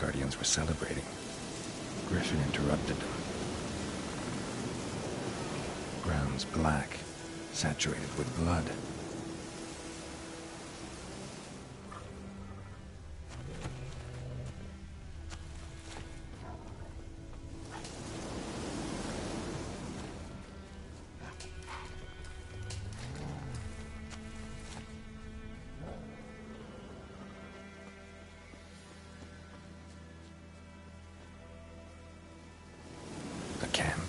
Guardians were celebrating. Griffin interrupted them. Ground's black, saturated with blood. A camp.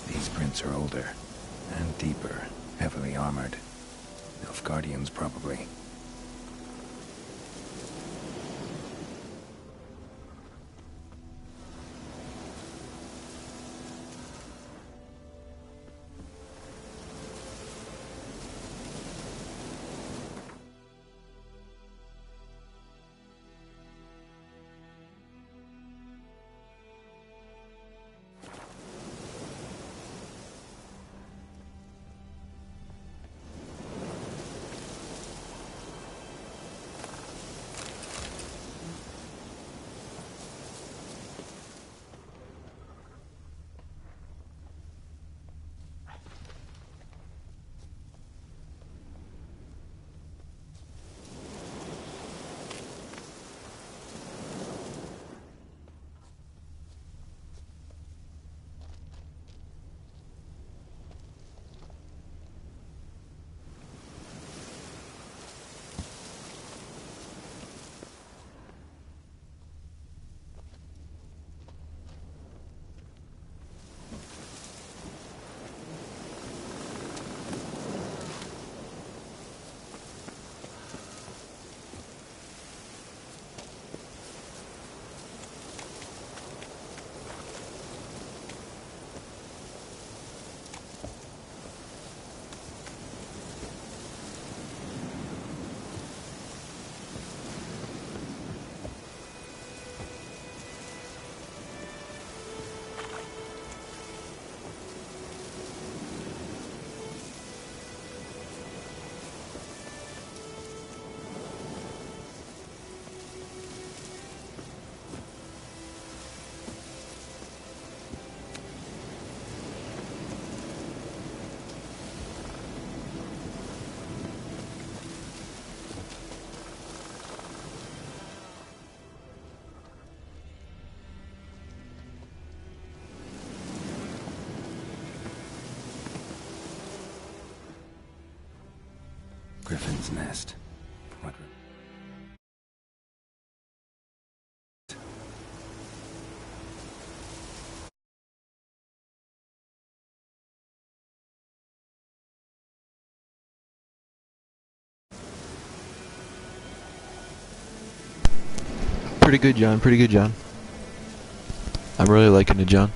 These prints are older and deeper, heavily armored. Nilfgaardians, probably. Griffin's nest. What? Pretty good, John. Pretty good, John. I'm really liking it, John.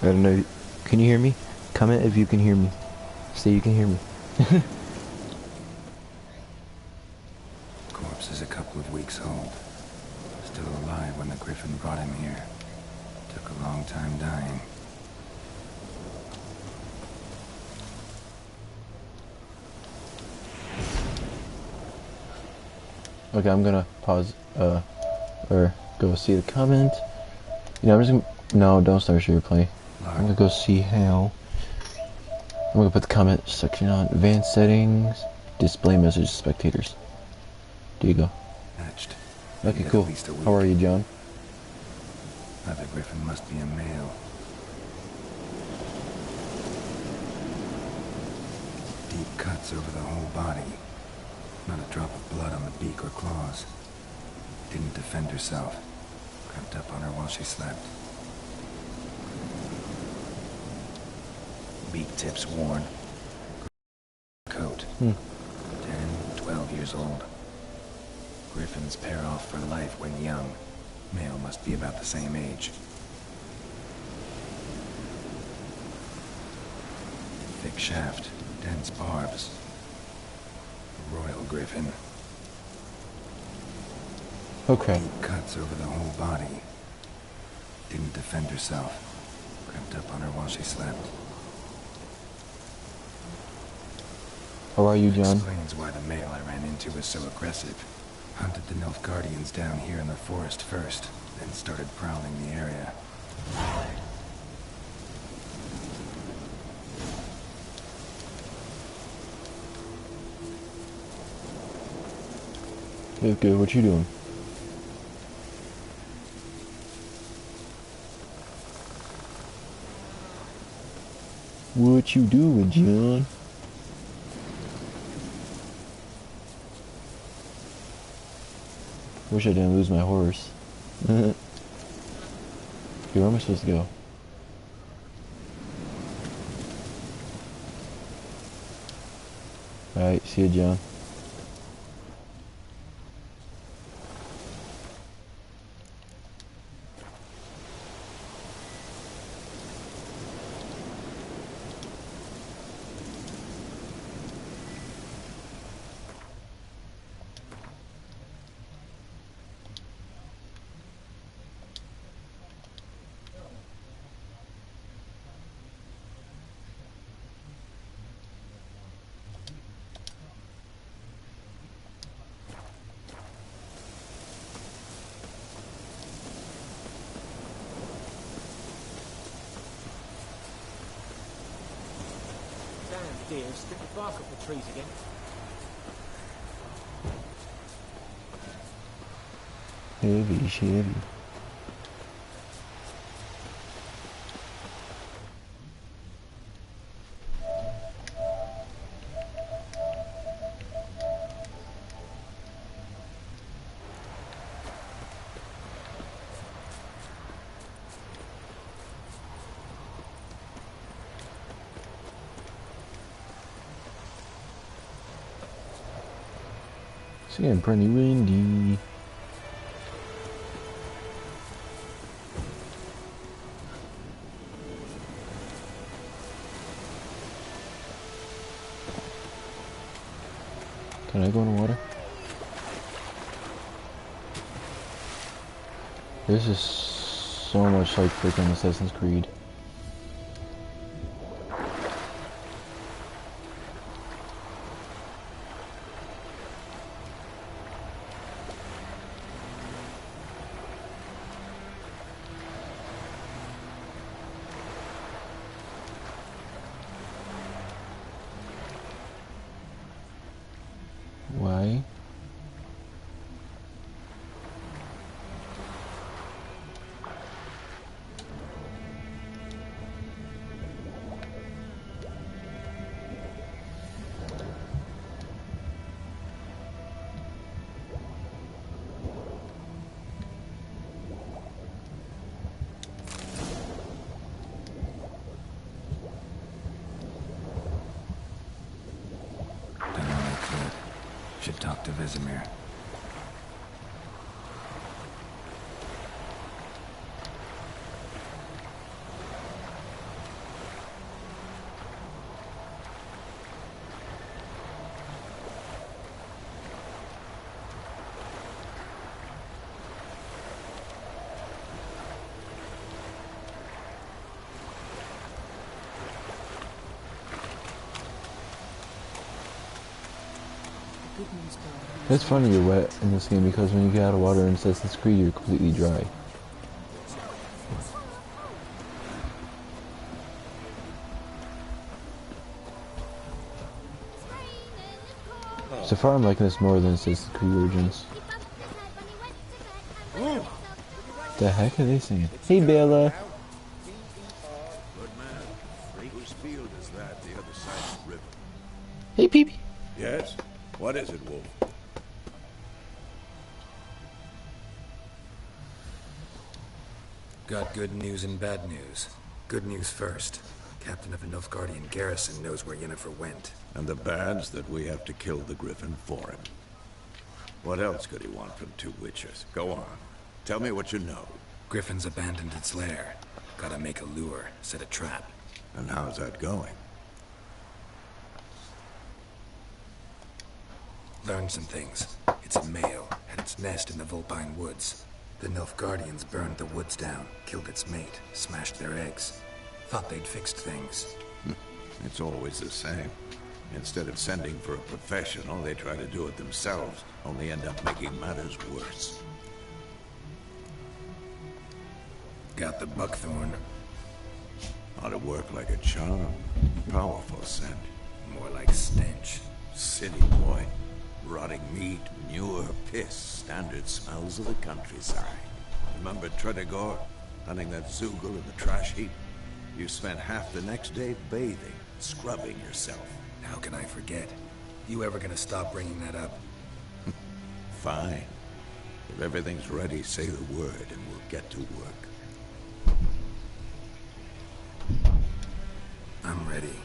I don't know. Can you hear me? Comment if you can hear me. Say you can hear me. Corpse is a couple of weeks old. Still alive when the Griffin brought him here. Took a long time dying. Okay, I'm gonna pause, or go see the comment. You know, I'm just gonna, no, don't start share play. I'm gonna go see how. I'm gonna put the comment section on advanced settings, display message to spectators. There you go. Hatched. Okay, At cool. least a week. How are you, John? Other Griffin must be a male. Deep cuts over the whole body. Not a drop of blood on the beak or claws. Didn't defend herself. Crept up on her while she slept. Beak tips worn. Hmm. 10, 12 years old. Griffins pair off for life when young. Male must be about the same age. Thick shaft, dense barbs. Royal griffin. Okay. Deep cuts over the whole body. Didn't defend herself. Crept up on her while she slept. How are you, John? Explains why the male I ran into was so aggressive. Hunted the Nilfgaardians down here in the forest first, then started prowling the area. Good, good. What you doing? What you doing, John? Wish I didn't lose my horse. Okay, where am I supposed to go? Alright, see you, John. Deer, strip the bark off the trees again. Heavy, heavy. It's getting pretty windy. Can I go in the water? This is so much like freaking Assassin's Creed. Why? Done all I could. Should talk to Vesemir. It's funny you're wet in this game because when you get out of water in Assassin's Creed, you're completely dry. So far, I'm liking this more than Assassin's Creed Origins. The heck are they saying? Hey, Bella. Good man. Whose field is that, the other side of the river? Hey, Peepee. Yes? What is it, Wolf? Got good news and bad news. Good news first. Captain of the Nilfgaardian garrison knows where Yennefer went. And the bad's that we have to kill the Griffin for him. What else could he want from two witches? Go on. Tell me what you know. Griffin's abandoned its lair. Gotta make a lure, set a trap. And how's that going? Learned some things. It's a male, had its nest in the Vulpine Woods. The Nilfgaardians burned the woods down, killed its mate, smashed their eggs. Thought they'd fixed things. It's always the same. Instead of sending for a professional, they try to do it themselves, only end up making matters worse. Got the buckthorn. Ought to work like a charm. Powerful scent. More like stench. City boy. Rotting meat, manure, piss. Standard smells of the countryside. Remember Tredegor? Hunting that Zoogle in the trash heap? You spent half the next day bathing, scrubbing yourself. How can I forget? You ever gonna stop bringing that up? Fine. If everything's ready, say the word and we'll get to work. I'm ready.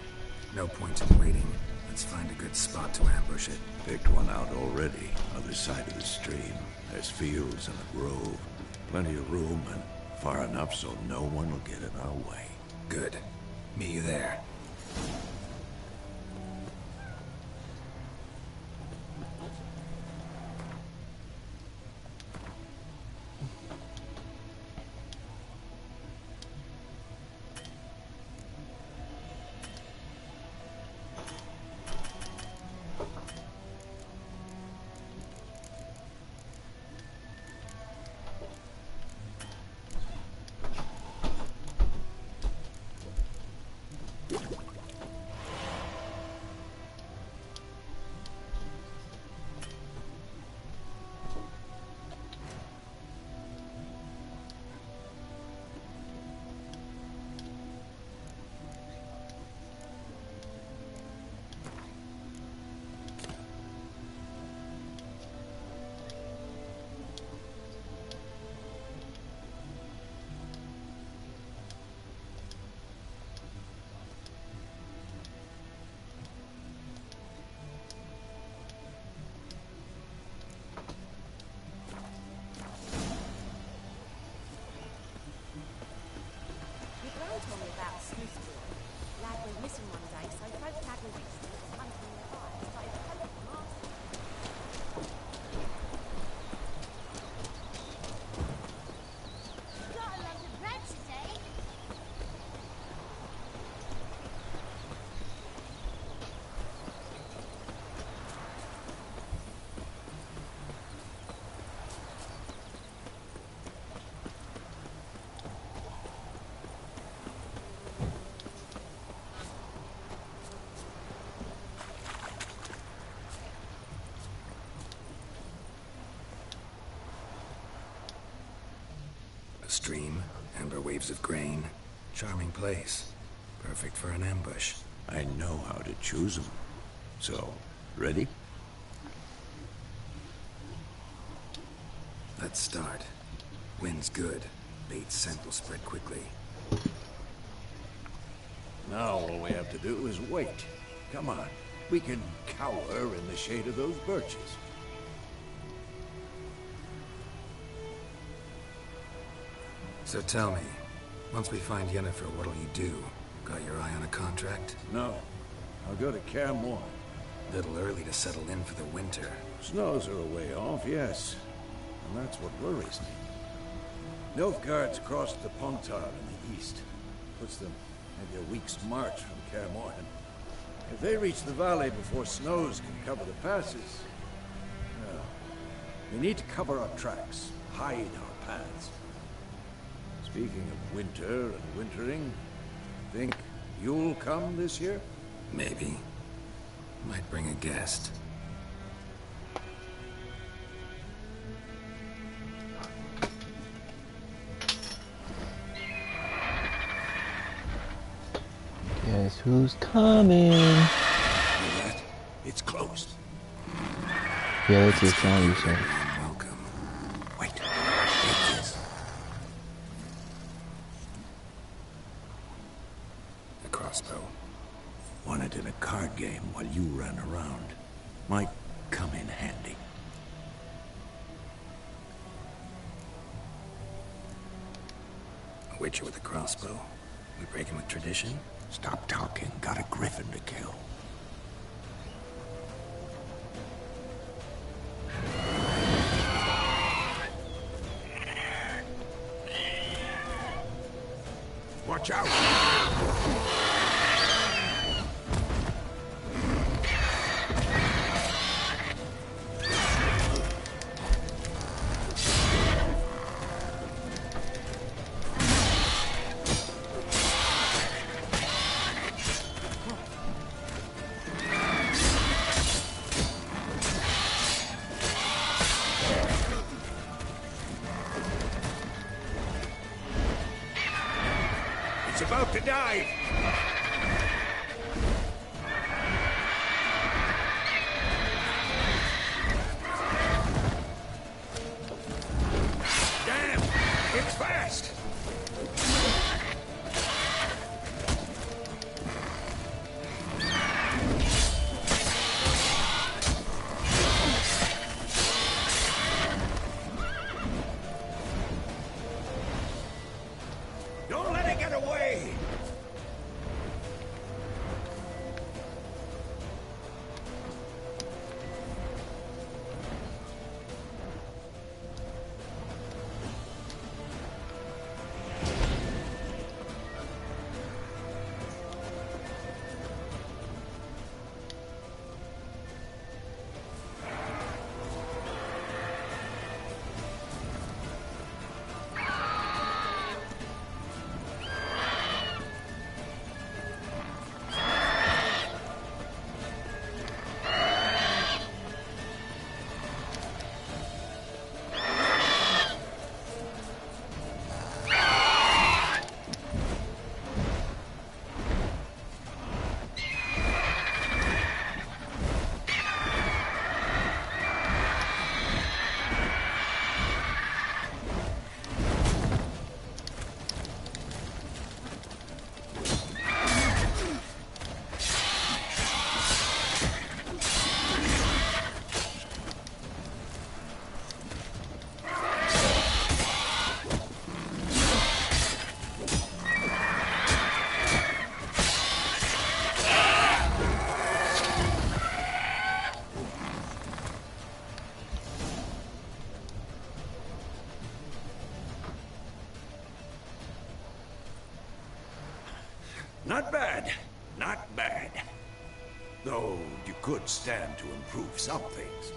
No point in waiting. Let's find a good spot to ambush it. Picked one out already. Other side of the stream. There's fields and a grove. Plenty of room and far enough so no one will get in our way. Good. Meet you there. Stream, amber waves of grain. Charming place. Perfect for an ambush. I know how to choose them. So, ready? Let's start. Wind's good. Bait's scent will spread quickly. Now all we have to do is wait. Come on. We can cower in the shade of those birches. So tell me, once we find Yennefer, what'll you do? Got your eye on a contract? No. I'll go to Kaer Morhen. Little early to settle in for the winter. Snows are a way off, yes. And that's what worries me. Nilfgaard's crossed the Pontar in the east. Puts them maybe a week's march from Kaer Morhen. If they reach the valley before snows can cover the passes... well, we need to cover our tracks, hide our paths. Speaking of winter and wintering, think you'll come this year? Maybe. Might bring a guest. Guess who's coming? Hear that? It's closed. Yeah, that's your song you said. Welcome. Wait. It is. Across game while you ran around. Might come in handy. A witcher with a crossbow? We breaking with tradition? Stop talking. Got a griffin to kill. Watch out! It's about to dive! Damn! It's fast! Don't let it get away! Not bad. Not bad. Though you could stand to improve some things.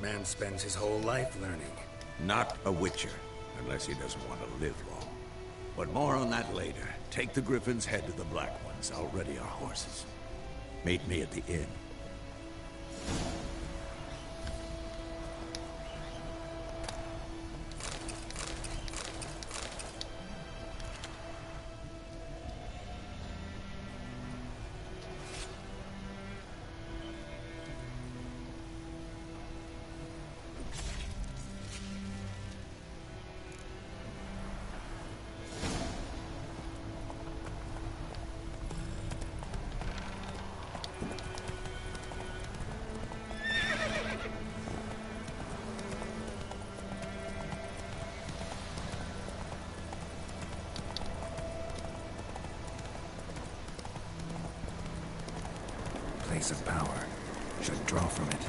Man spends his whole life learning. Not a witcher, unless he doesn't want to live long. But more on that later. Take the Griffin's head to the Black Ones. I'll ready our horses. Meet me at the inn. Place of power. Should draw from it.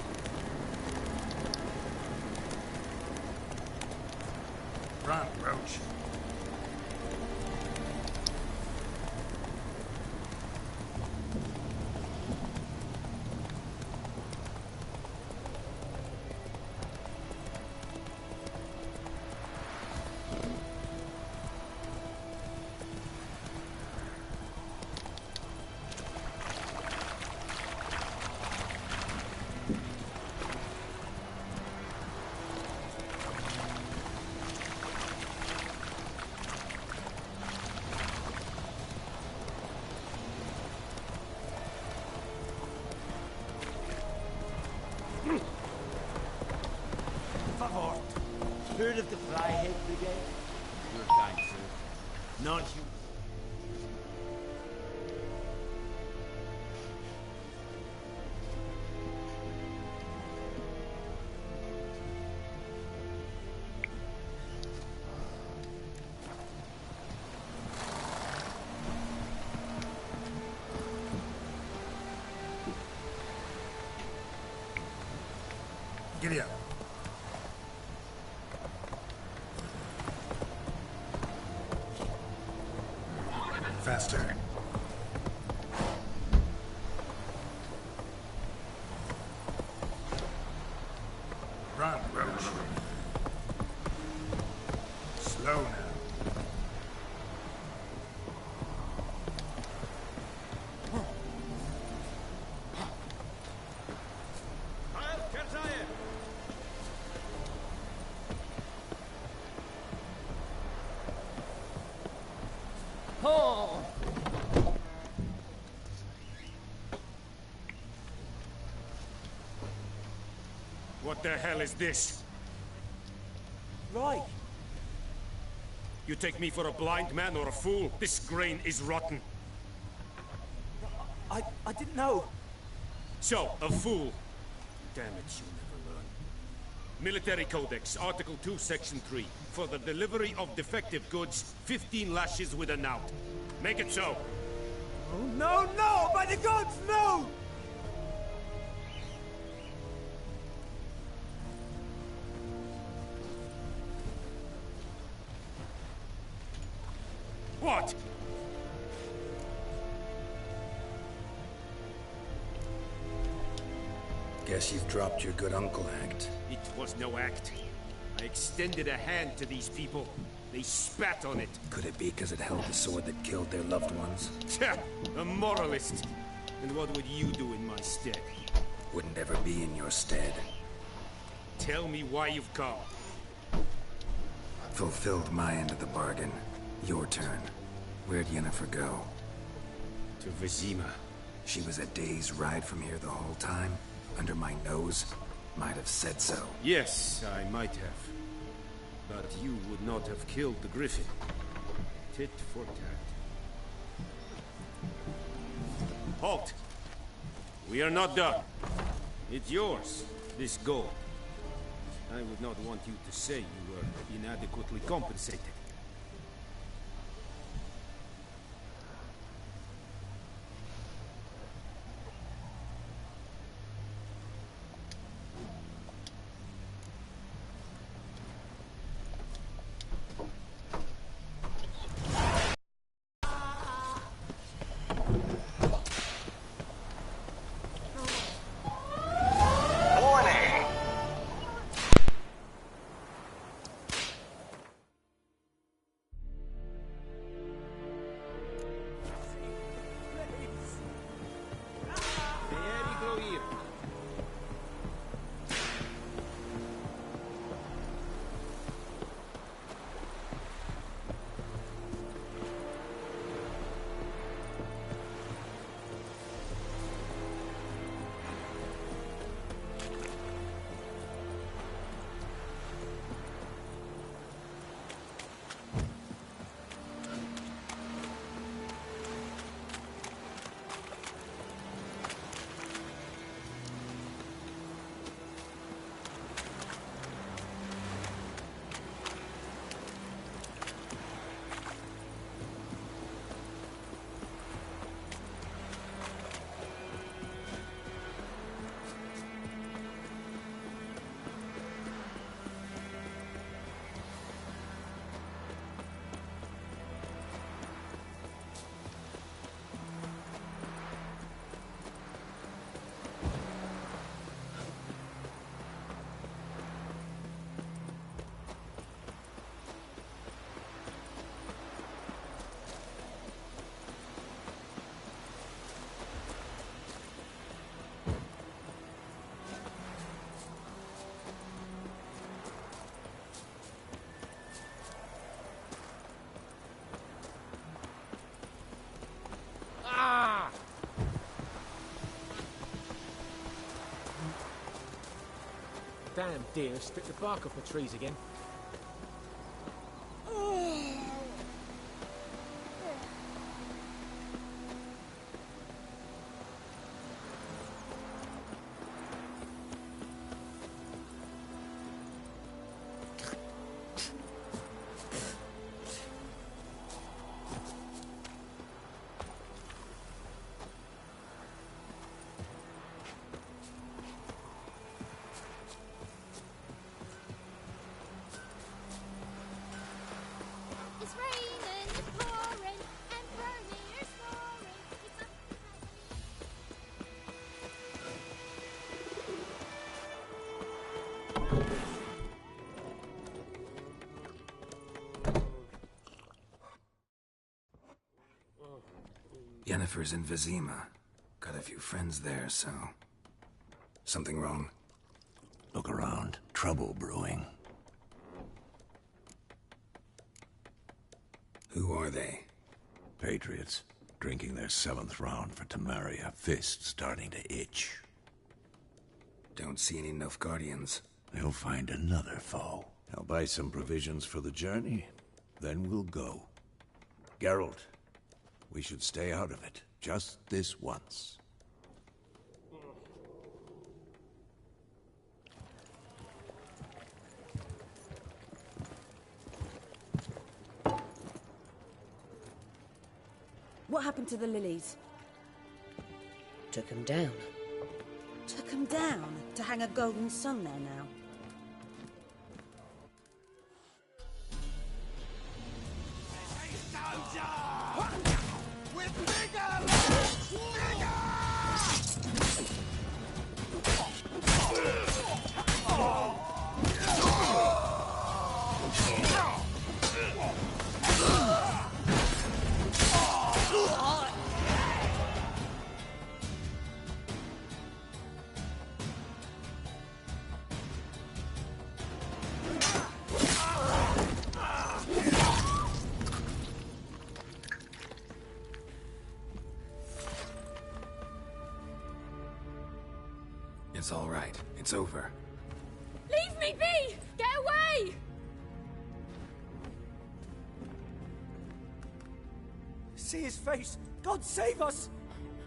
Run, Roach. Heard of the Flyhead Brigade? Your kind, sir. Non-human. Giddy up. Faster. Run, Roach. Slow now. What the hell is this? Right. You take me for a blind man or a fool? This grain is rotten. I didn't know. So, a fool. Damn it, you never learn. Military Codex, Article 2, Section 3. For the delivery of defective goods, 15 lashes with a knout. Make it so. Oh, no, no! By the gods, no! What? Guess you've dropped your good uncle act. It was no act. I extended a hand to these people. They spat on it. Could it be because it held the sword that killed their loved ones? Tja, a moralist. And what would you do in my stead? Wouldn't ever be in your stead. Tell me why you've come. Fulfilled my end of the bargain. Your turn. Where'd Yennefer go? To Vizima. She was a day's ride from here the whole time? Under my nose? Might have said so. Yes, I might have. But you would not have killed the griffin. Tit for tat. Halt! We are not done. It's yours, this gold. I would not want you to say you were inadequately compensated. Damn deer stripped the bark off the trees again. Yennefer's in Vizima. Got a few friends there, so... Something wrong? Look around. Trouble brewing. Who are they? Patriots. Drinking their 7th round for Temeria. Fist starting to itch. Don't see any Nilfgaardians. They'll find another foe. I'll buy some provisions for the journey. Then we'll go. Geralt, we should stay out of it. Just this once. What happened to the lilies? Took him down. Took them down to hang a golden sun there now. It's all right. It's over. Leave me be! Get away! See his face! God save us!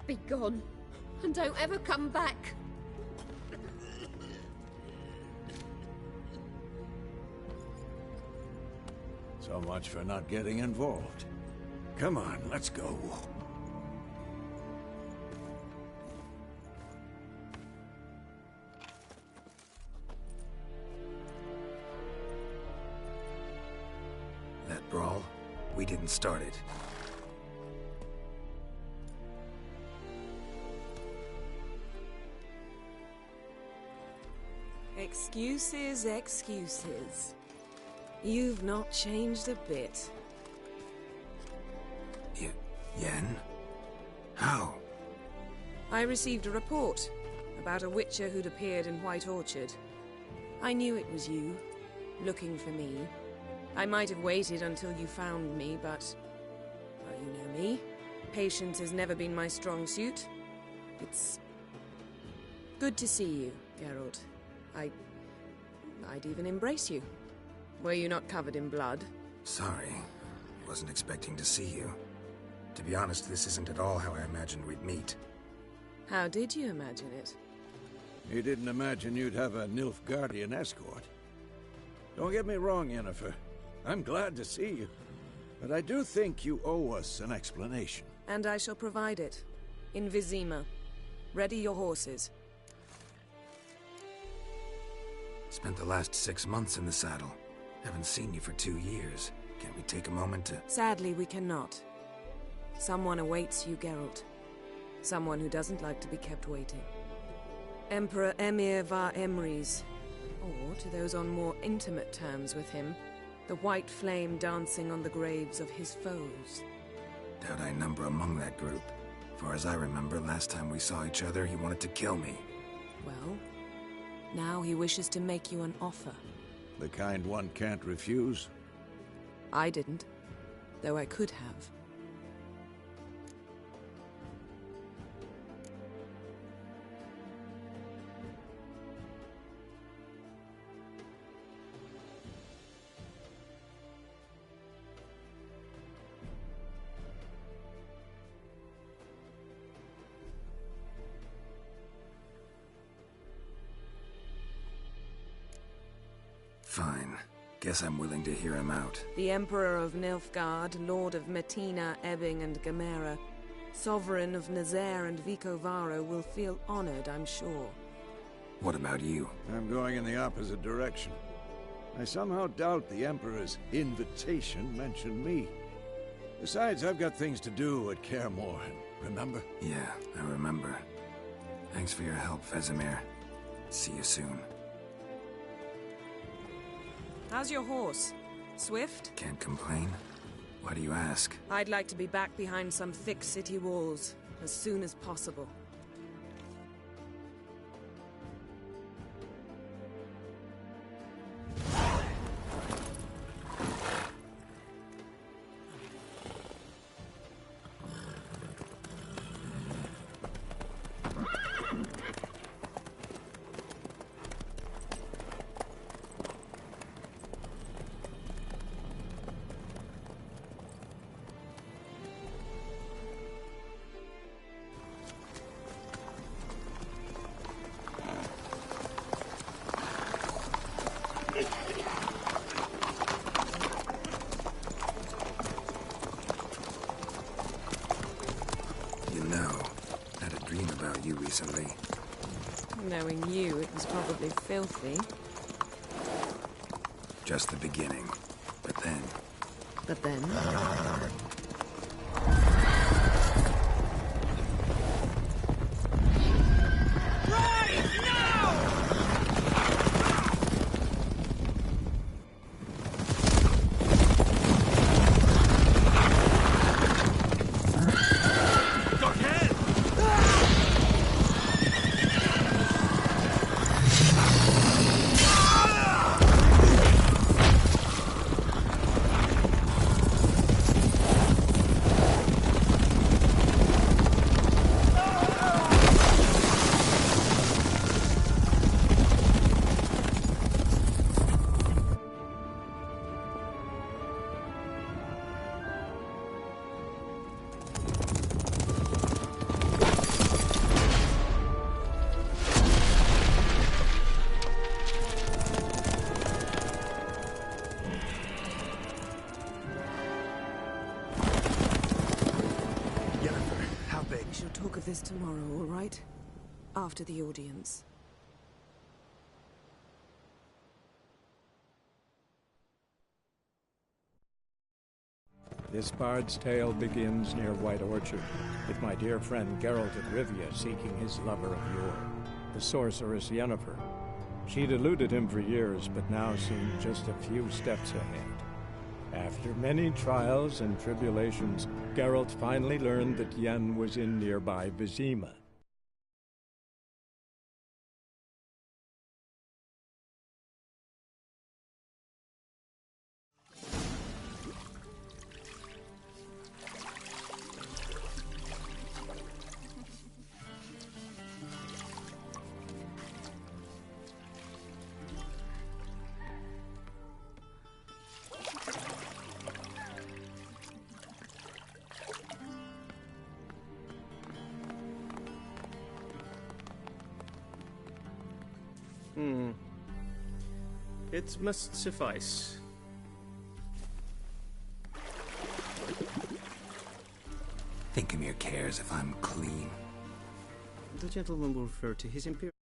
Be gone. And don't ever come back. So much for not getting involved. Come on, let's go. That brawl, we didn't start it. Excuses, excuses. You've not changed a bit. Yen? How? I received a report about a witcher who'd appeared in White Orchard. I knew it was you, looking for me. I might have waited until you found me, but... well, you know me. Patience has never been my strong suit. It's... good to see you, Geralt. I'd even embrace you. Were you not covered in blood? Sorry. Wasn't expecting to see you. To be honest, this isn't at all how I imagined we'd meet. How did you imagine it? You didn't imagine you'd have a Nilfgaardian escort. Don't get me wrong, Yennefer. I'm glad to see you. But I do think you owe us an explanation. And I shall provide it. In Vizima. Ready your horses. Spent the last 6 months in the saddle. Haven't seen you for 2 years. Can't we take a moment to... Sadly, we cannot. Someone awaits you, Geralt. Someone who doesn't like to be kept waiting. Emperor Emhyr var Emreis. Or, to those on more intimate terms with him, the white flame dancing on the graves of his foes. Doubt I number among that group. Far as I remember, last time we saw each other, he wanted to kill me. Well, now he wishes to make you an offer. The kind one can't refuse? I didn't, though I could have. Fine. Guess I'm willing to hear him out. The Emperor of Nilfgaard, Lord of Metina, Ebbing and Gamera, Sovereign of Nazaire and Vicovaro will feel honored, I'm sure. What about you? I'm going in the opposite direction. I somehow doubt the Emperor's invitation mentioned me. Besides, I've got things to do at Kaer Morhen, remember? Yeah, I remember. Thanks for your help, Vesemir. See you soon. How's your horse? Swift? Can't complain. Why do you ask? I'd like to be back behind some thick city walls as soon as possible. You know, I had a dream about you recently. Knowing you, it was probably filthy. Just the beginning. But then... But then... We shall talk of this tomorrow, all right? After the audience. This bard's tale begins near White Orchard, with my dear friend Geralt of Rivia seeking his lover of yore, the sorceress Yennefer. She'd eluded him for years, but now seemed just a few steps ahead. After many trials and tribulations, Geralt finally learned that Yen was in nearby Vizima. It must suffice. Thinkamere cares if I'm clean. The gentleman will refer to his imperial...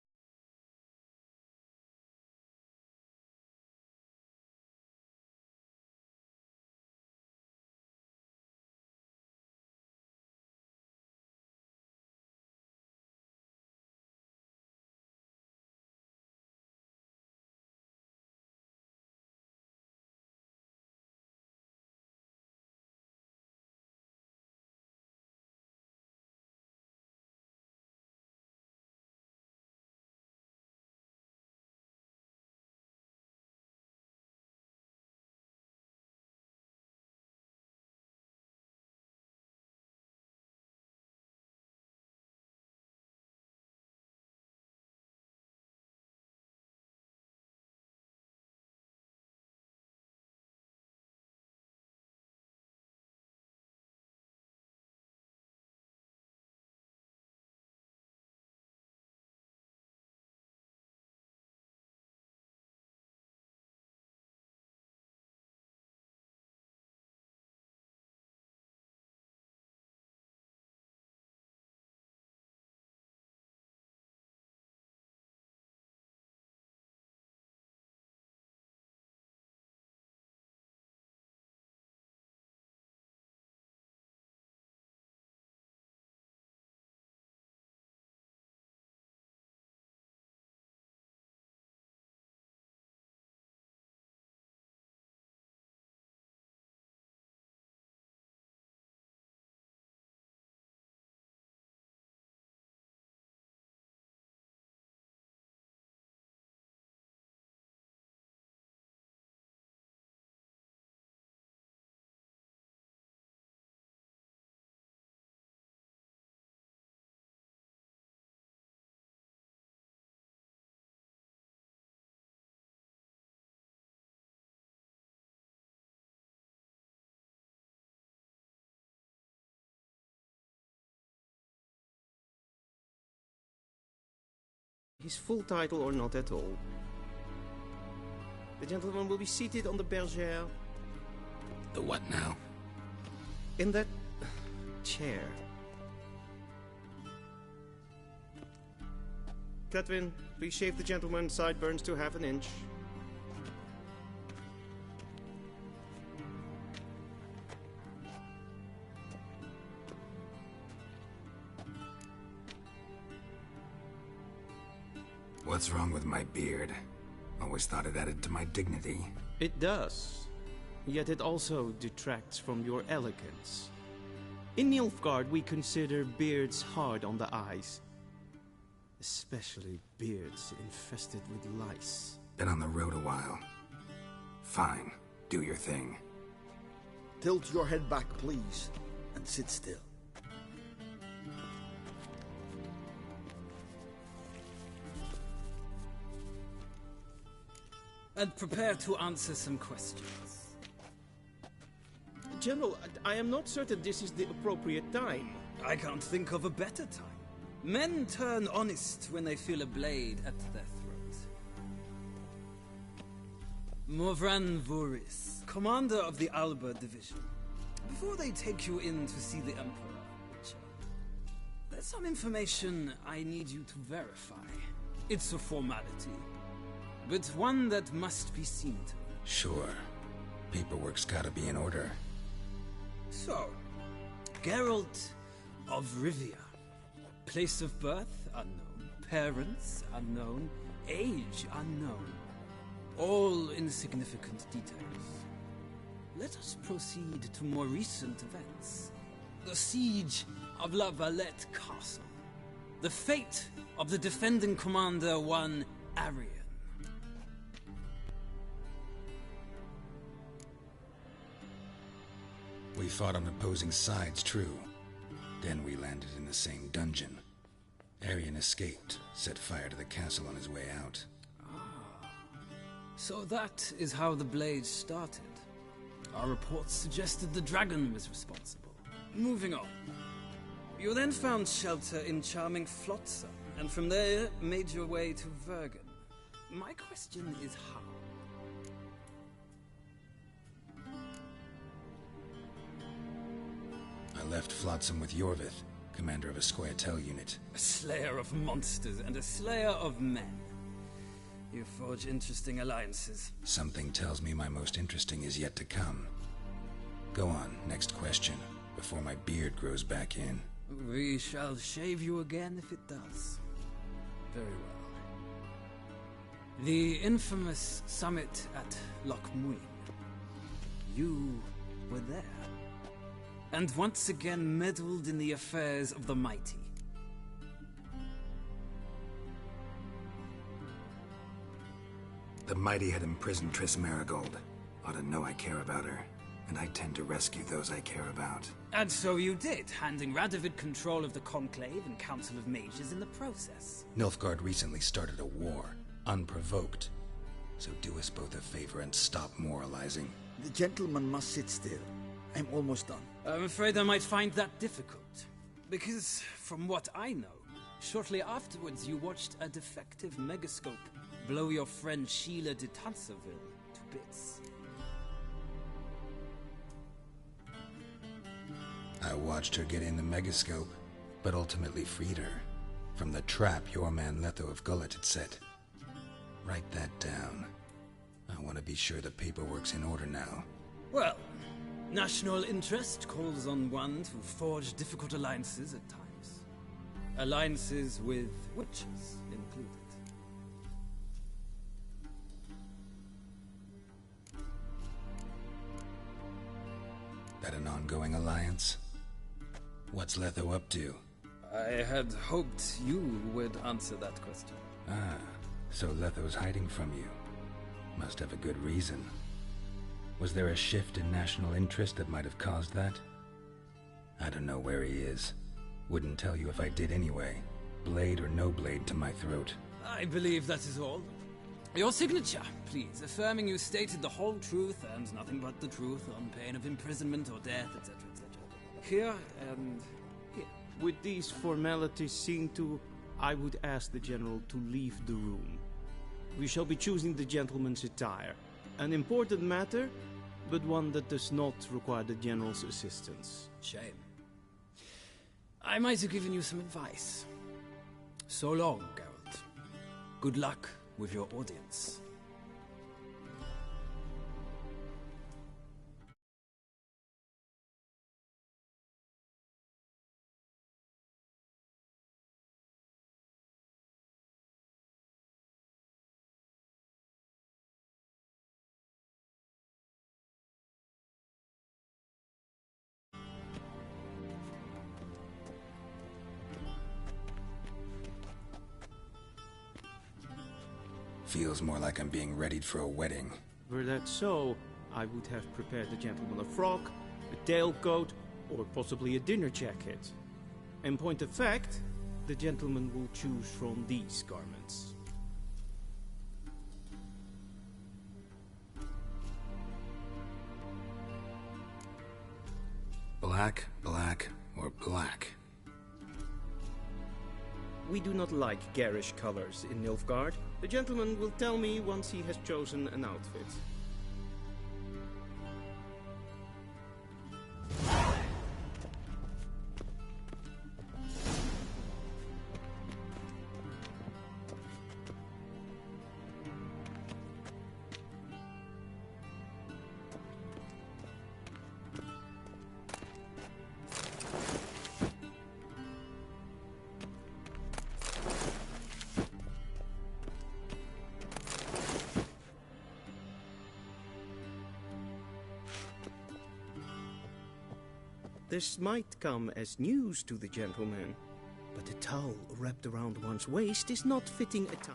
his full title or not at all. The gentleman will be seated on the bergère. The what now? In that chair. Catwin, please shave the gentleman's sideburns to half an inch. What's wrong with my beard? Always thought it added to my dignity. It does. Yet it also detracts from your elegance. In Nilfgaard, we consider beards hard on the eyes. Especially beards infested with lice. Been on the road a while. Fine. Do your thing. Tilt your head back, please, and sit still. And prepare to answer some questions. General, I am not certain this is the appropriate time. I can't think of a better time. Men turn honest when they feel a blade at their throat. Morvran Voorhis, commander of the Alba Division. Before they take you in to see the Emperor, Witcher, there's some information I need you to verify. It's a formality, but one that must be seen to. Sure. Paperwork's gotta be in order. So, Geralt of Rivia. Place of birth, unknown. Parents, unknown. Age, unknown. All insignificant details. Let us proceed to more recent events. The siege of La Valette Castle. The fate of the defending commander, one Arian. We fought on opposing sides, true. Then we landed in the same dungeon. Arian escaped, set fire to the castle on his way out. So that is how the Blade started. Our reports suggested the dragon was responsible. Moving on. You then found shelter in charming Flotsam, and from there made your way to Vergen. My question is how? I left Flotsam with Yorvith, commander of a Scoia'tael unit. A slayer of monsters and a slayer of men. You forge interesting alliances. Something tells me my most interesting is yet to come. Go on, next question, before my beard grows back in. We shall shave you again if it does. Very well. The infamous summit at Loch Muin. You were there. And once again meddled in the affairs of the mighty. The mighty had imprisoned Triss Merigold. Ought to know I care about her, and I tend to rescue those I care about. And so you did, handing Radovid control of the Conclave and Council of Mages in the process. Nilfgaard recently started a war, unprovoked. So do us both a favor and stop moralizing. The gentleman must sit still. I'm almost done. I'm afraid I might find that difficult. Because, from what I know, shortly afterwards you watched a defective megascope blow your friend Sheila de Tanserville to bits. I watched her get in the megascope, but ultimately freed her from the trap your man Letho of Gullet had set. Write that down. I want to be sure the paperwork's in order now. Well, national interest calls on one to forge difficult alliances at times. Alliances with witches included. That an ongoing alliance? What's Letho up to? I had hoped you would answer that question. Ah, so Letho's hiding from you. Must have a good reason. Was there a shift in national interest that might have caused that? I don't know where he is. Wouldn't tell you if I did anyway. Blade or no blade to my throat. I believe that is all. Your signature, please, affirming you stated the whole truth and nothing but the truth on pain of imprisonment or death, etc., etc. Here and here. With these formalities seen to, I would ask the General to leave the room. We shall be choosing the gentleman's attire. An important matter, but one that does not require the General's assistance. Shame. I might have given you some advice. So long, Geralt. Good luck with your audience. Feels more like I'm being readied for a wedding. Were that so, I would have prepared the gentleman a frock, a tailcoat, or possibly a dinner jacket. In point of fact, the gentleman will choose from these garments. Black, black, or black? We do not like garish colors in Nilfgaard. The gentleman will tell me once he has chosen an outfit. This might come as news to the gentleman, but a towel wrapped around one's waist is not fitting attire.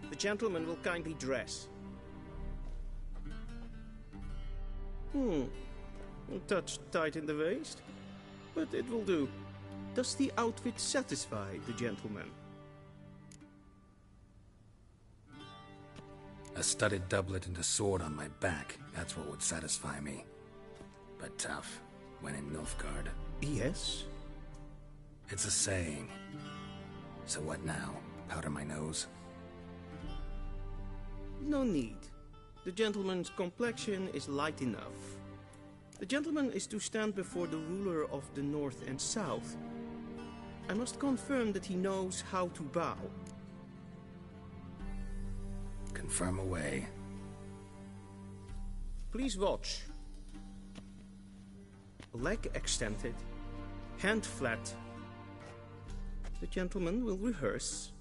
The gentleman will kindly dress. A touch tight in the waist, but it will do. Does the outfit satisfy the gentleman? A studded doublet and a sword on my back, that's what would satisfy me. But tough, when in Nilfgaard. Yes? It's a saying. So what now? Powder my nose? No need. The gentleman's complexion is light enough. The gentleman is to stand before the ruler of the North and South. I must confirm that he knows how to bow. Confirm away. Please watch. Leg extended, hand flat. The gentleman will rehearse.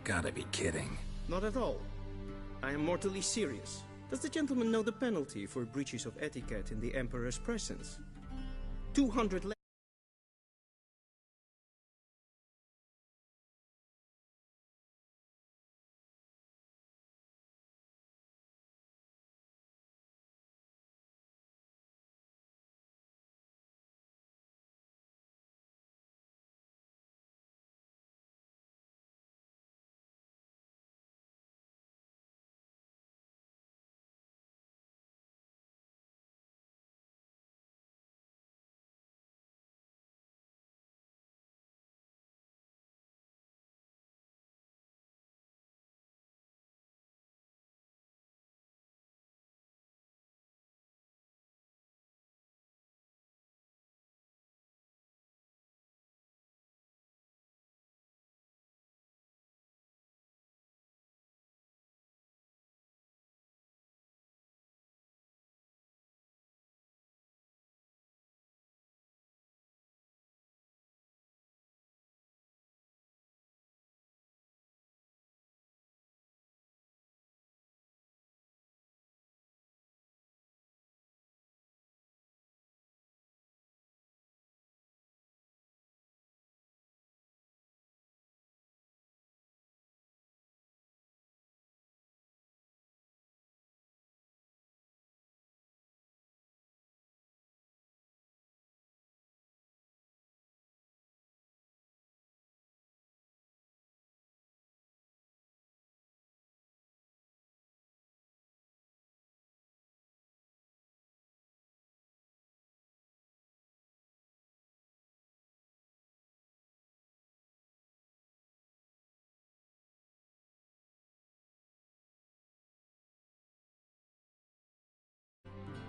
Gotta be kidding. Not at all. I am mortally serious. Does the gentleman know the penalty for breaches of etiquette in the Emperor's presence? 200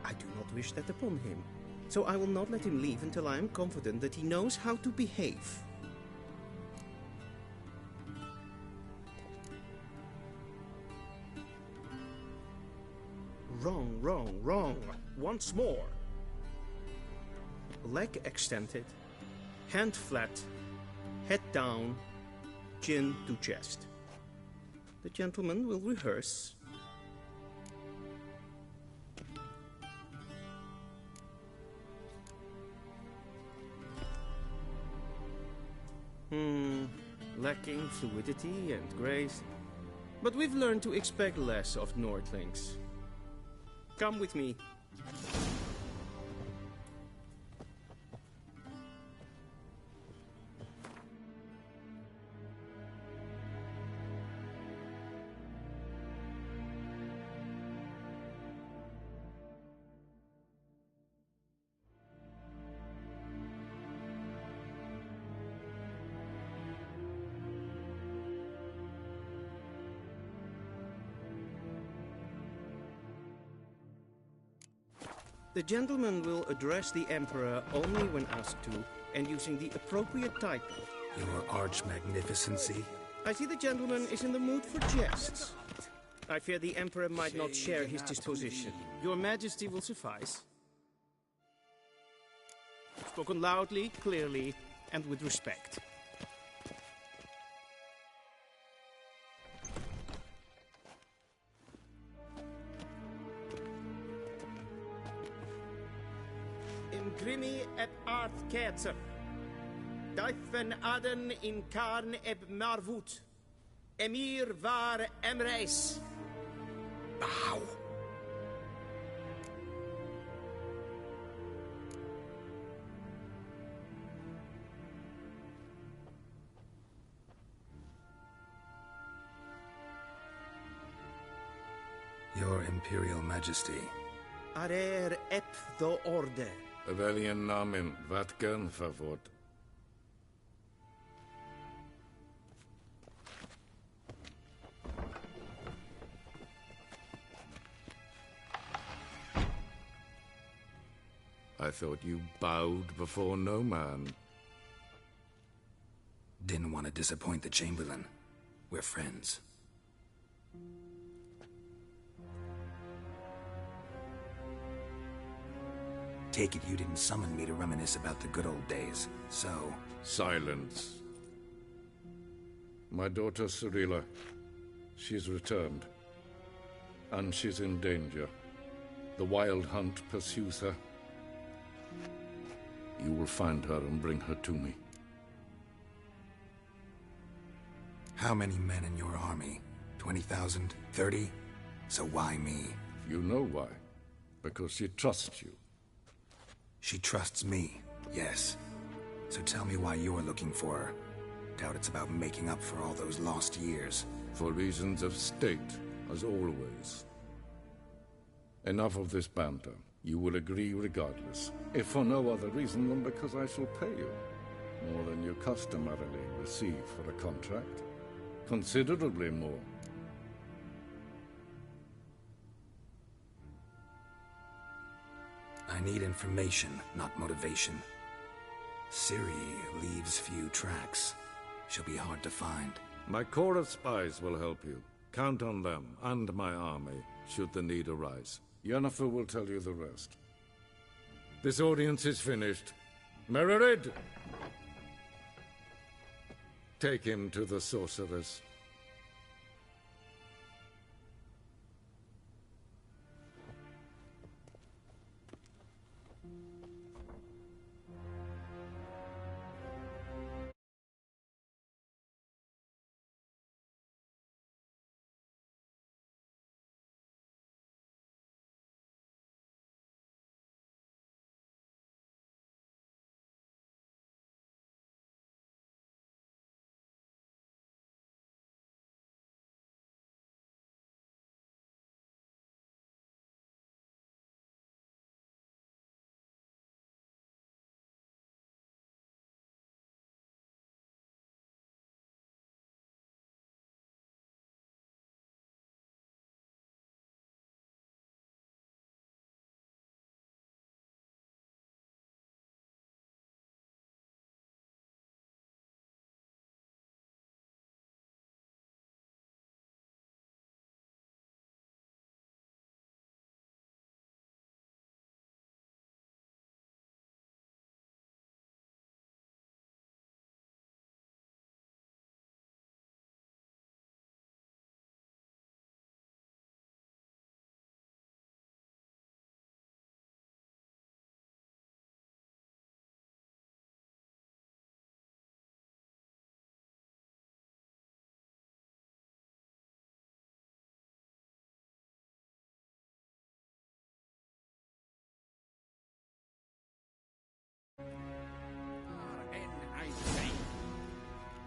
I do not wish that upon him. So I will not let him leave until I am confident that he knows how to behave. Wrong, wrong, wrong. Once more. Leg extended, hand flat, head down, chin to chest. The gentleman will rehearse. Lacking fluidity and grace. But we've learned to expect less of Nordlings. Come with me. The gentleman will address the Emperor only when asked to, and using the appropriate title. Your Arch-Magnificency? I see the gentleman is in the mood for jests. I fear the Emperor might not share his disposition. Your Majesty will suffice. Spoken loudly, clearly, and with respect. Grimi eb art ketzer. Daifen aden in karn eb marvut. Emir var emreis. Bow. Your Imperial Majesty. Arer ep the order. Welchen Namen? Wat gern verwort? I thought you bowed before no man. Didn't want to disappoint the Chamberlain. We're friends. Take it you didn't summon me to reminisce about the good old days, so... Silence. My daughter Cirilla, she's returned. And she's in danger. The Wild Hunt pursues her. You will find her and bring her to me. How many men in your army? 20,000? 30? So why me? You know why. Because she trusts you. She trusts me, yes. So tell me why you're looking for her. Doubt it's about making up for all those lost years. For reasons of state, as always. Enough of this banter. You will agree regardless. If for no other reason than because I shall pay you. More than you customarily receive for a contract. Considerably more. I need information, not motivation. Ciri leaves few tracks. She'll be hard to find. My corps of spies will help you. Count on them, and my army, should the need arise. Yennefer will tell you the rest. This audience is finished. Mererid! Take him to the sorceress.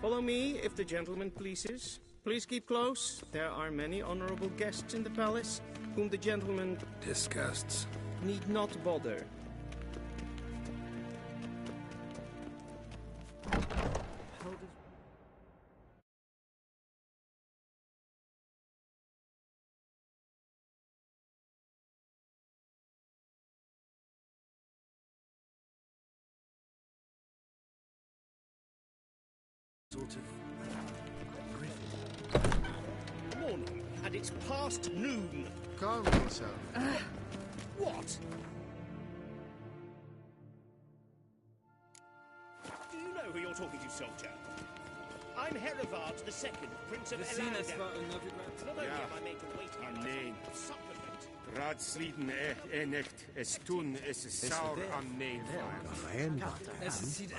Follow me, if the gentleman pleases. Please keep close. There are many honorable guests in the palace, whom the gentleman disgusts. Need not bother. Sort of morning, and it's past noon. Calm yourself. What? Do you know who you're talking to, soldier? I'm Herivard II, Prince of Elandel. Not only am I made to wait here, but Amen. I'm supplement. Raadsliden echt es tun es saur am neem. Es sieht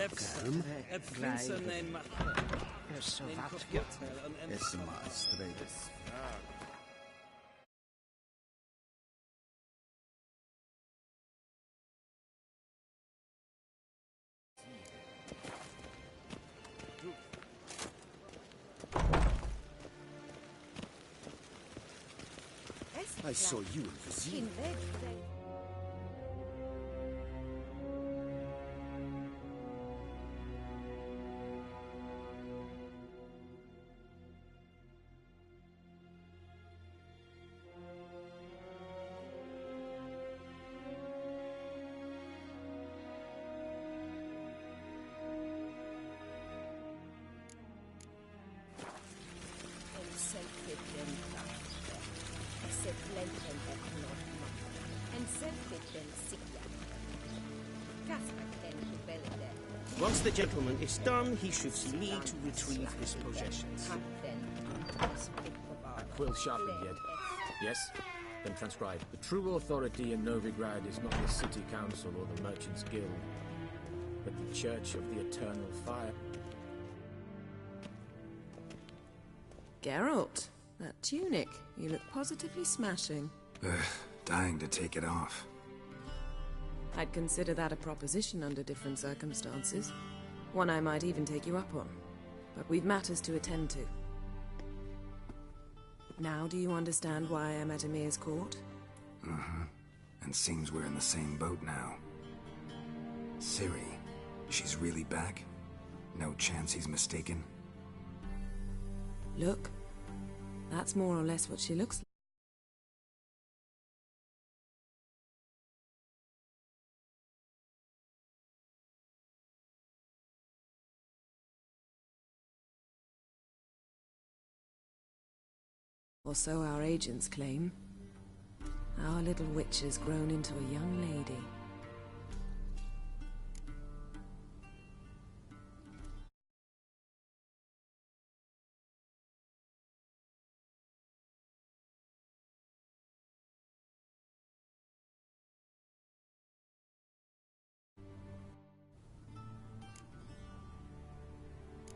Prinsen nein machen. So wat is maar streven. I saw you in Vizir. Once the gentleman is done, he should see me to retrieve his possessions. Quill sharpened yet. Yes? Then transcribe. The true authority in Novigrad is not the city council or the merchants' guild, but the Church of the Eternal Fire. Geralt, that tunic. You look positively smashing. Dying to take it off. I'd consider that a proposition under different circumstances. One I might even take you up on. But we've matters to attend to. Now do you understand why I'm at Emir's court? Mm-hmm. And seems we're in the same boat now. Ciri, she's really back? No chance he's mistaken? Look, that's more or less what she looks like. Or so our agents claim. Our little witch has grown into a young lady.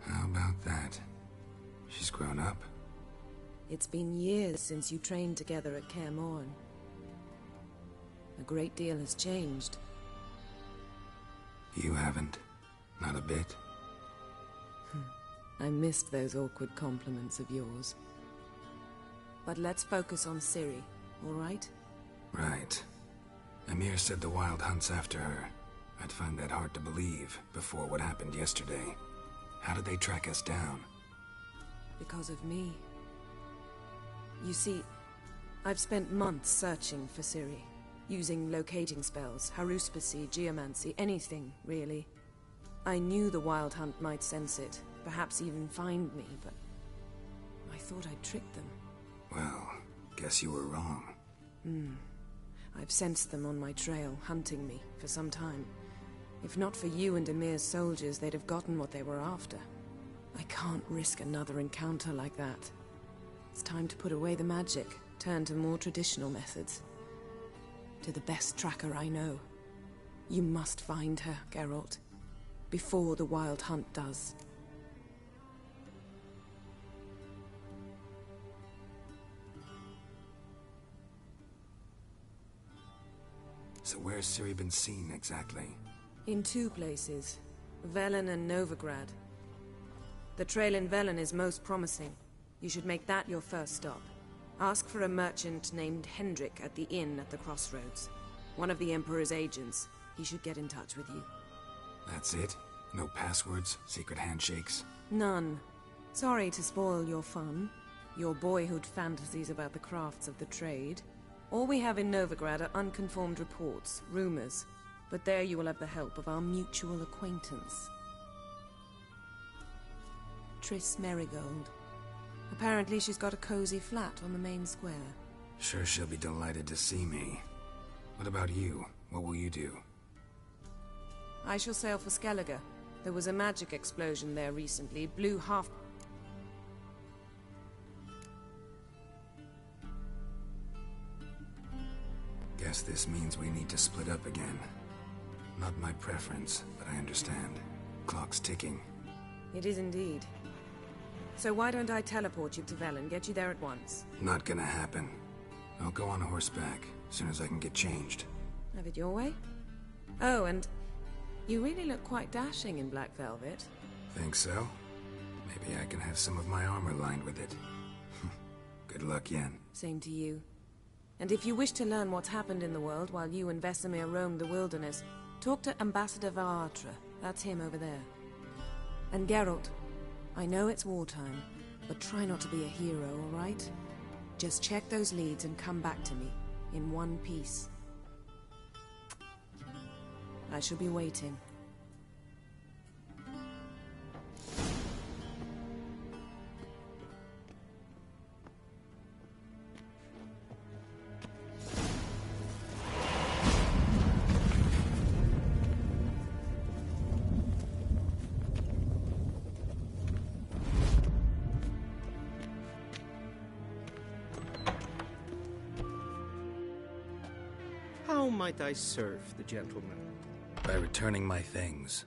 How about that? She's grown up? It's been years since you trained together at Kaer Morhen. A great deal has changed. You haven't? Not a bit? I missed those awkward compliments of yours. But let's focus on Ciri, all right? Right. Emir said the Wild Hunt's after her. I'd find that hard to believe before what happened yesterday. How did they track us down? Because of me. You see, I've spent months searching for Ciri, using locating spells, haruspicy, geomancy, anything, really. I knew the Wild Hunt might sense it, perhaps even find me, but I thought I'd tricked them. Well, guess you were wrong. I've sensed them on my trail, hunting me, for some time. If not for you and Emir's soldiers, they'd have gotten what they were after. I can't risk another encounter like that. It's time to put away the magic, turn to more traditional methods. To the best tracker I know. You must find her, Geralt. Before the Wild Hunt does. So where's Ciri been seen, exactly? In two places. Velen and Novigrad. The trail in Velen is most promising. You should make that your first stop. Ask for a merchant named Hendrik at the inn at the crossroads. One of the Emperor's agents. He should get in touch with you. That's it? No passwords? Secret handshakes? None. Sorry to spoil your fun. Your boyhood fantasies about the crafts of the trade. All we have in Novigrad are unconfirmed reports, rumors. But there you will have the help of our mutual acquaintance. Triss Merigold. Apparently she's got a cozy flat on the main square. Sure she'll be delighted to see me. What about you? What will you do? I shall sail for Skellige. There was a magic explosion there recently, blew half... Guess this means we need to split up again. Not my preference, but I understand. Clock's ticking. It is indeed. So why don't I teleport you to Velen, get you there at once? Not gonna happen. I'll go on horseback, as soon as I can get changed. Have it your way? Oh, and you really look quite dashing in black velvet. Think so? Maybe I can have some of my armor lined with it. Good luck, Yen. Same to you. And if you wish to learn what's happened in the world while you and Vesemir roamed the wilderness, talk to Ambassador Varatra. That's him over there. And Geralt, I know it's wartime, but try not to be a hero, all right? Just check those leads and come back to me, in one piece. I shall be waiting. How might I serve the gentleman? By returning my things.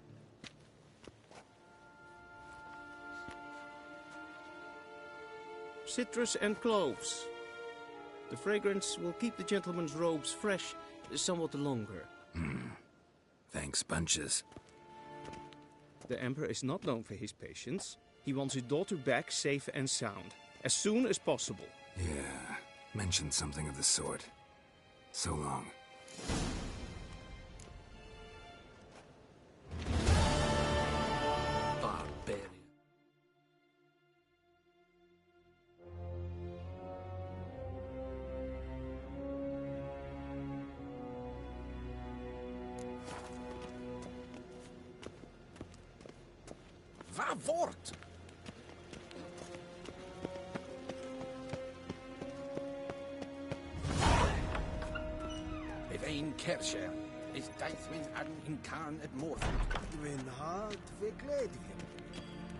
Citrus and cloves. The fragrance will keep the gentleman's robes fresh somewhat longer. Thanks, bunches. The Emperor is not known for his patience. He wants his daughter back safe and sound, as soon as possible. Yeah, mentioned something of the sort. So long. Barbarian. Waar wordt? Een kersje is Deithwyn in Khan het Moorvoet. Dwyn hart verkledingen.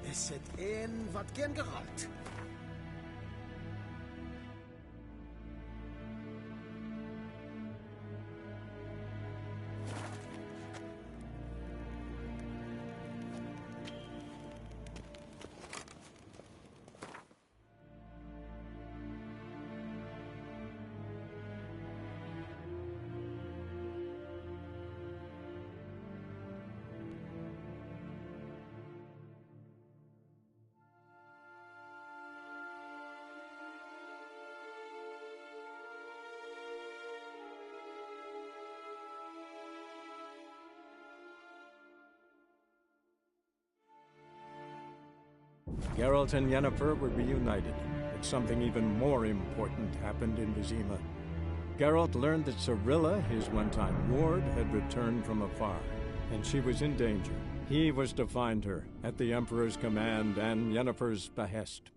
Is het een wat genderalt? Geralt and Yennefer were reunited, but something even more important happened in Vizima. Geralt learned that Cirilla, his one-time ward, had returned from afar, and she was in danger. He was to find her, at the Emperor's command and Yennefer's behest.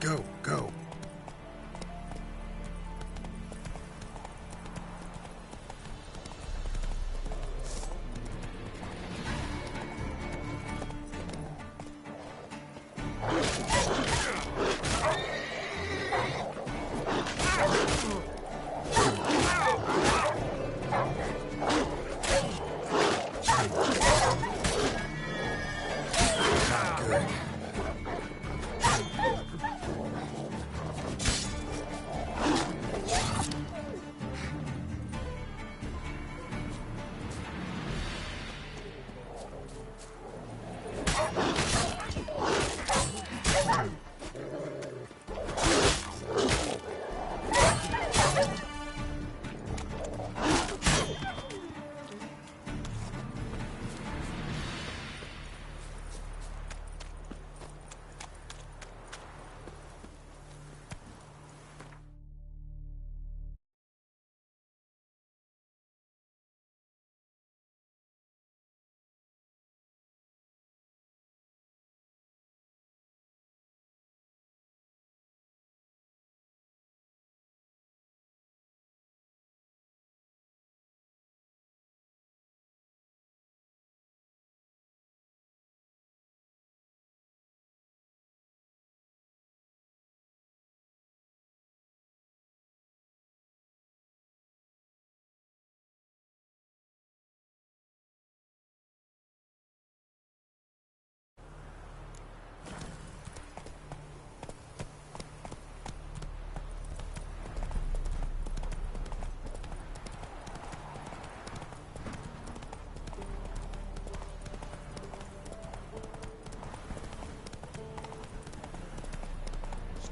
Go, go.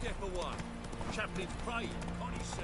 Step away. Chaplin's praying, can't you see?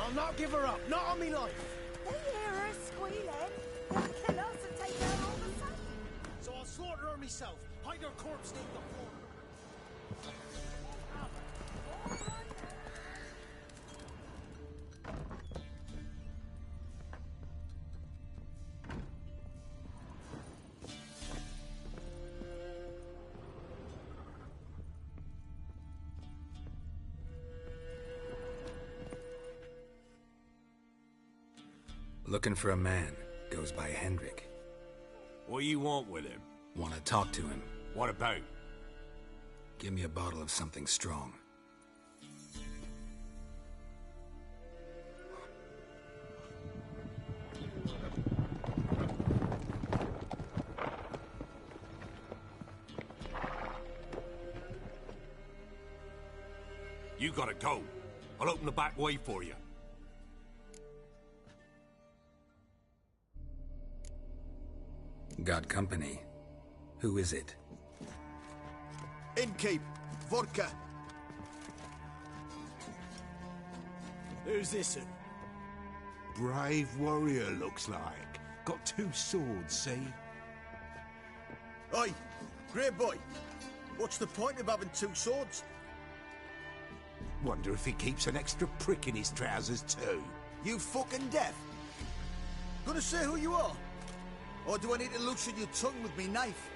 I'll not give her up, not on me life. They hear her squealing. They'll kill us and take her all the same. So I'll slaughter her myself, hide her corpse near the floor. Looking for a man. Goes by Hendrik. What do you want with him? Want to talk to him. What about? Give me a bottle of something strong. You gotta go. I'll open the back way for you. Got company. Who is it? Innkeep, vodka. Who's this one? Brave warrior, looks like. Got 2 swords, see? Oi, grey boy. What's the point of having 2 swords? Wonder if he keeps an extra prick in his trousers too. You fucking deaf? Gonna say who you are? Or do I need to loosen your tongue with me knife?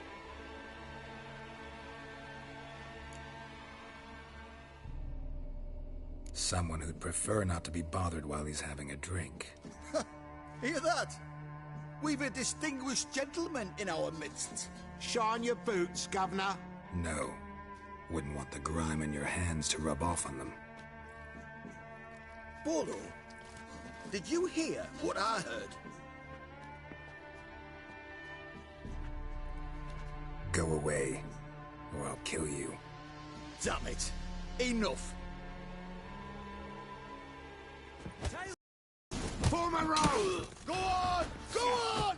Someone who'd prefer not to be bothered while he's having a drink. Hear that? We've a distinguished gentleman in our midst. Shine your boots, Governor. No. Wouldn't want the grime in your hands to rub off on them. Bordo, did you hear what I heard? Go away. or I'll kill you. Damn it! Enough! Form a row! Go on! Go on!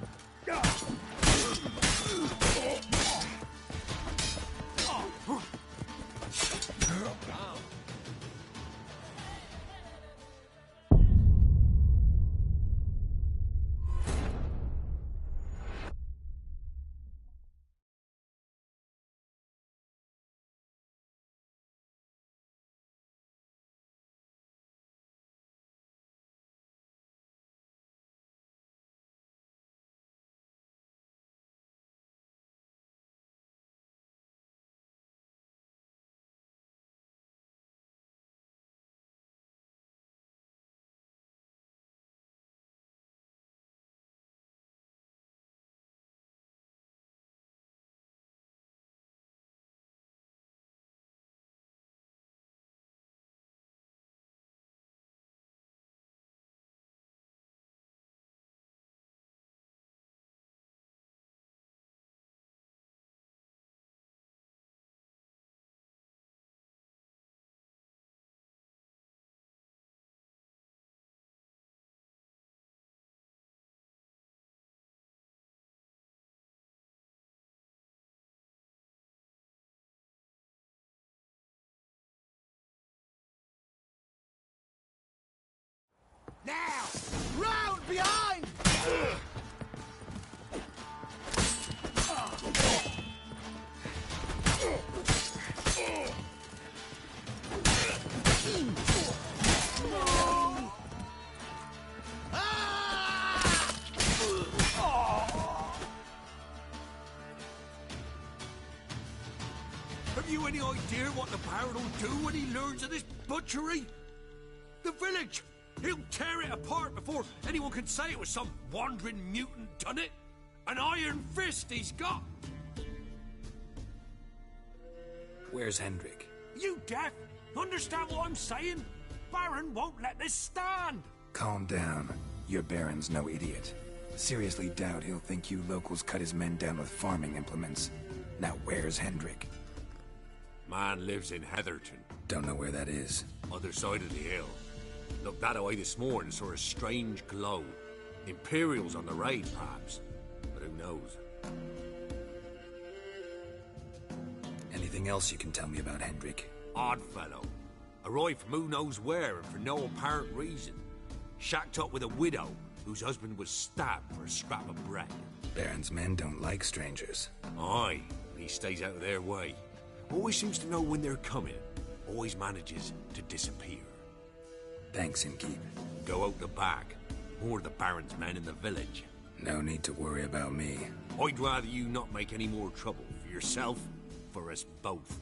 Now! Round behind! Have you any idea what the Baron will do when he learns of this butchery? The village! He'll tear it apart before anyone can say it was some wandering mutant done it. An iron fist he's got! Where's Hendrik? You deaf? Understand what I'm saying? Baron won't let this stand! Calm down. Your Baron's no idiot. Seriously doubt he'll think you locals cut his men down with farming implements. Now where's Hendrik? Man lives in Heatherton. Don't know where that is. Other side of the hill. Looked that away this morning, saw a strange glow. Imperials on the raid, perhaps. But who knows? Anything else you can tell me about Hendrik? Odd fellow. Arrived from who knows where and for no apparent reason. Shacked up with a widow whose husband was stabbed for a scrap of bread. Baron's men don't like strangers. Aye, he stays out of their way. Always seems to know when they're coming. Always manages to disappear. Thanks, Innkeep. Go out the back. More of the Baron's men in the village. No need to worry about me. I'd rather you not make any more trouble for yourself, for us both.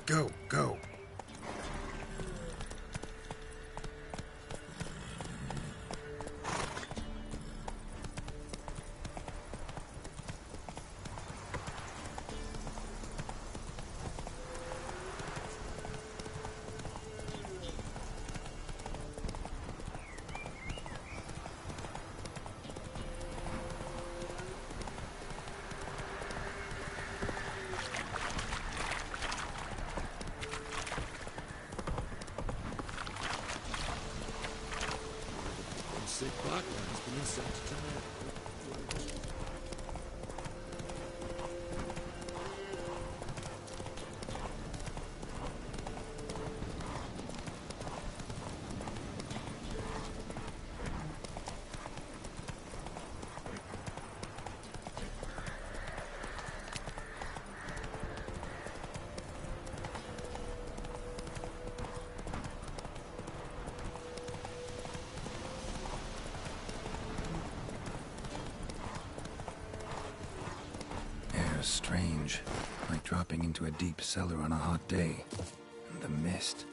Go, go. Sick Bachman has been sent to command. Strange, like dropping into a deep cellar on a hot day. And the mist.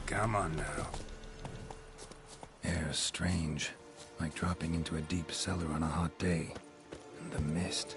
Come on now. Air's strange, like dropping into a deep cellar on a hot day. And the mist.